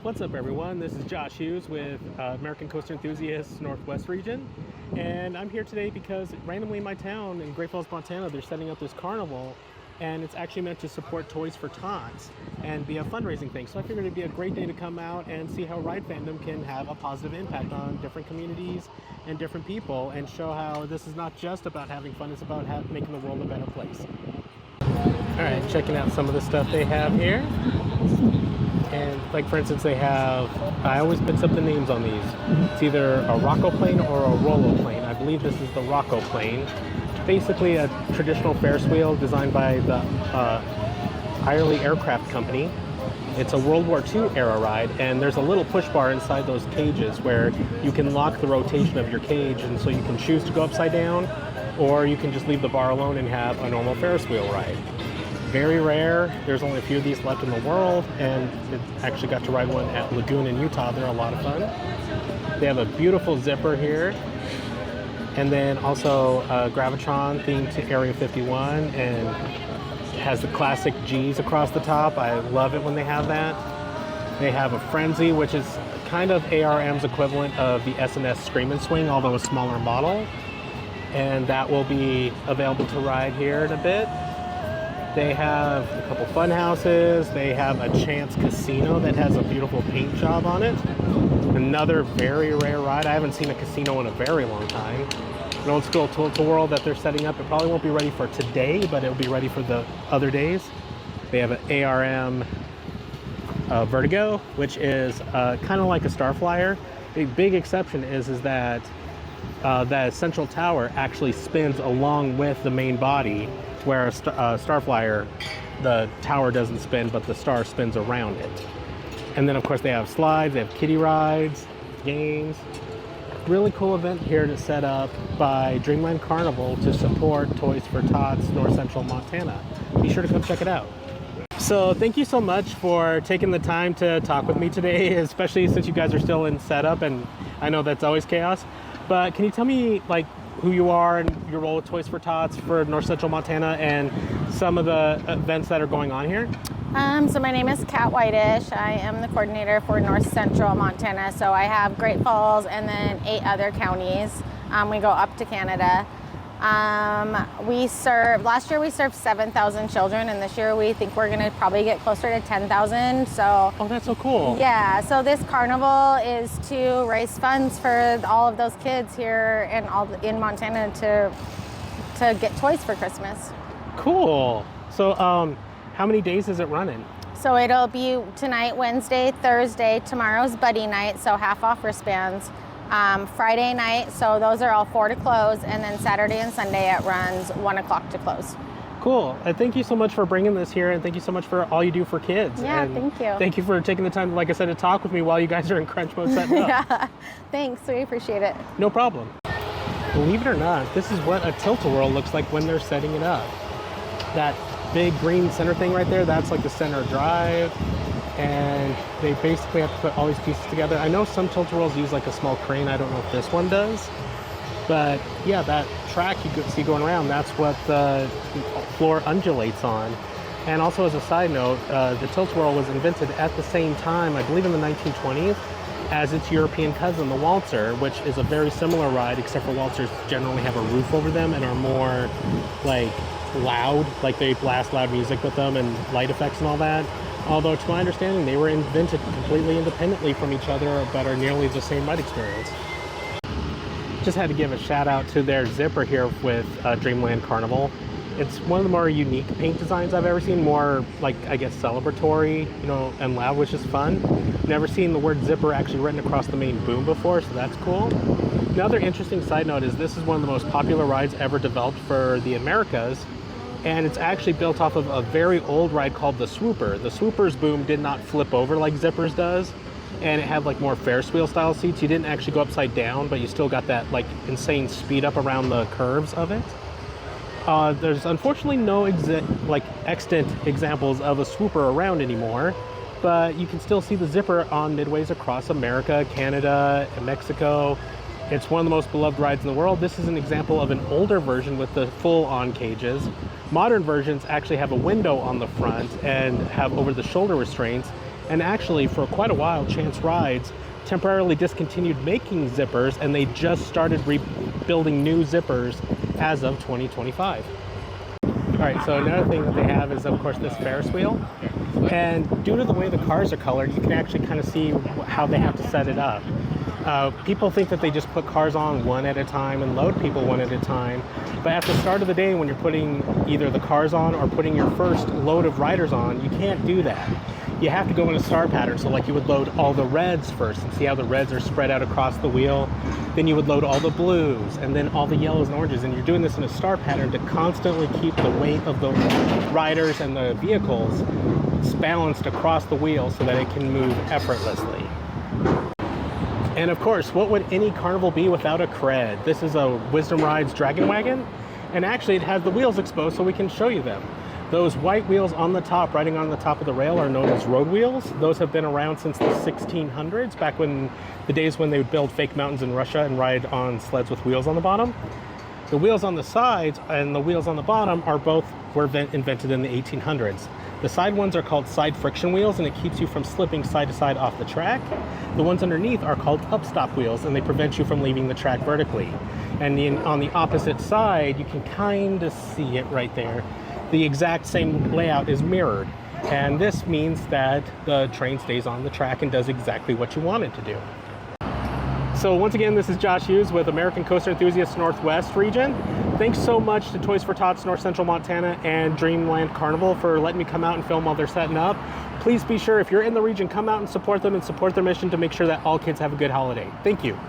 What's up, everyone? This is Josh Hughes with American Coaster Enthusiasts Northwest Region, and I'm here today because randomly in my town in Great Falls, Montana, they're setting up this carnival, and it's actually meant to support Toys for Tots and be a fundraising thing. So I figured it'd be a great day to come out and see how ride fandom can have a positive impact on different communities and different people, and show how this is not just about having fun, it's about making the world a better place. All right, checking out some of the stuff they have here. And like, for instance, they have, I always mix up the names on these. It's either a Rocco plane or a Rollo plane. I believe this is the Rocco plane. Basically a traditional Ferris wheel designed by the Irely Aircraft Company. It's a World War II era ride, and there's a little push bar inside those cages where you can lock the rotation of your cage, and so you can choose to go upside down, or you can just leave the bar alone and have a normal Ferris wheel ride. Very rare. There's only a few of these left in the world, and it actually got to ride one at Lagoon in Utah. They're a lot of fun. They have a beautiful zipper here, and then also a Gravitron themed to Area 51, and it has the classic G's across the top. I love it when they have that. They have a Frenzy, which is kind of ARM's equivalent of the S&S Scream and Swing, although a smaller model, and that will be available to ride here in a bit. They have a couple fun houses. They have a Chance Casino that has a beautiful paint job on it. Another very rare ride. I haven't seen a casino in a very long time. An old school tilt-a-whirl that they're setting up. It probably won't be ready for today, but it'll be ready for the other days. They have an ARM Vertigo, which is kind of like a Starflyer. The big exception is that that central tower actually spins along with the main body, where a Starflyer, the tower doesn't spin, but the star spins around it. And then, of course, they have slides, they have kiddie rides, games. Really cool event here to set up by Dreamland Carnival to support Toys for Tots, North Central Montana. Be sure to come check it out. So thank you so much for taking the time to talk with me today, especially since you guys are still in setup, and I know that's always chaos. But can you tell me, like, who you are and your role with Toys for Tots for North Central Montana and some of the events that are going on here? So my name is Kat Whitish. I am the coordinator for North Central Montana. So I have Great Falls and then 8 other counties. We go up to Canada. Last year we served 7,000 children, and this year we think we're gonna probably get closer to 10,000. So. Oh, that's so cool. Yeah, so this carnival is to raise funds for all of those kids here and in Montana to get toys for Christmas. Cool. So how many days is it running? So it'll be tonight, Wednesday, Thursday, tomorrow's buddy night, so half off wristbands. Friday night, so those are all 4 to close, and then Saturday and Sunday it runs 1 o'clock to close. Cool. Thank you so much for bringing this here, and thank you so much for all you do for kids. Yeah, and thank you. Thank you for taking the time, like I said, to talk with me while you guys are in crunch mode setting up. Yeah, thanks. We appreciate it. No problem. Believe it or not, this is what a tilt-a-whirl looks like when they're setting it up. That big green center thing right there, that's like the center drive. And they basically have to put all these pieces together. I know some tilt-a-whirls use like a small crane. I don't know if this one does. But yeah, that track you could see going around, that's what the floor undulates on. And also, as a side note, the tilt-a-whirl was invented at the same time, I believe in the 1920s, as its European cousin, the waltzer, which is a very similar ride, except for waltzers generally have a roof over them and are more like loud, like they blast loud music with them and light effects and all that. Although, to my understanding, they were invented completely independently from each other, but are nearly the same ride experience. Just had to give a shout out to their zipper here with Dreamland Carnival. It's one of the more unique paint designs I've ever seen, more like, I guess, celebratory, you know, and loud, which is fun. Never seen the word zipper actually written across the main boom before, so that's cool. Another interesting side note is this is one of the most popular rides ever developed for the Americas. And it's actually built off of a very old ride called the Swooper. The Swooper's boom did not flip over like Zipper's does, and it had like more Ferris wheel style seats. You didn't actually go upside down, but you still got that like insane speed up around the curves of it. There's unfortunately no extant examples of a Swooper around anymore, but you can still see the Zipper on midways across America, Canada, and Mexico. It's one of the most beloved rides in the world. This is an example of an older version with the full-on cages. Modern versions actually have a window on the front and have over-the-shoulder restraints, And actually, for quite a while, Chance Rides temporarily discontinued making zippers, and they just started rebuilding new zippers as of 2025. All right, so another thing that they have is, of course, this Ferris wheel. And due to the way the cars are colored, you can actually kind of see how they have to set it up. People think that they just put cars on one at a time and load people one at a time. But at the start of the day, when you're putting either the cars on or putting your first load of riders on, you can't do that. You have to go in a star pattern. So like you would load all the reds first and see how the reds are spread out across the wheel. Then you would load all the blues and then all the yellows and oranges. And you're doing this in a star pattern to constantly keep the weight of the riders and the vehicles balanced across the wheel so that it can move effortlessly. And of course, what would any carnival be without a cred? This is a Wisdom Rides Dragon Wagon, and actually it has the wheels exposed so we can show you them. Those white wheels on the top, riding on the top of the rail, are known as road wheels. Those have been around since the 1600s, back when the days when they would build fake mountains in Russia and ride on sleds with wheels on the bottom. The wheels on the sides and the wheels on the bottom were invented in the 1800s. The side ones are called side friction wheels, and it keeps you from slipping side to side off the track. The ones underneath are called upstop wheels, and they prevent you from leaving the track vertically. And on the opposite side, you can kind of see it right there. The exact same layout is mirrored. And this means that the train stays on the track and does exactly what you want it to do. So once again, this is Josh Hughes with American Coaster Enthusiasts Northwest region. Thanks so much to Toys for Tots North Central Montana and Dreamland Carnival for letting me come out and film while they're setting up. Please be sure, if you're in the region, come out and support them and support their mission to make sure that all kids have a good holiday. Thank you.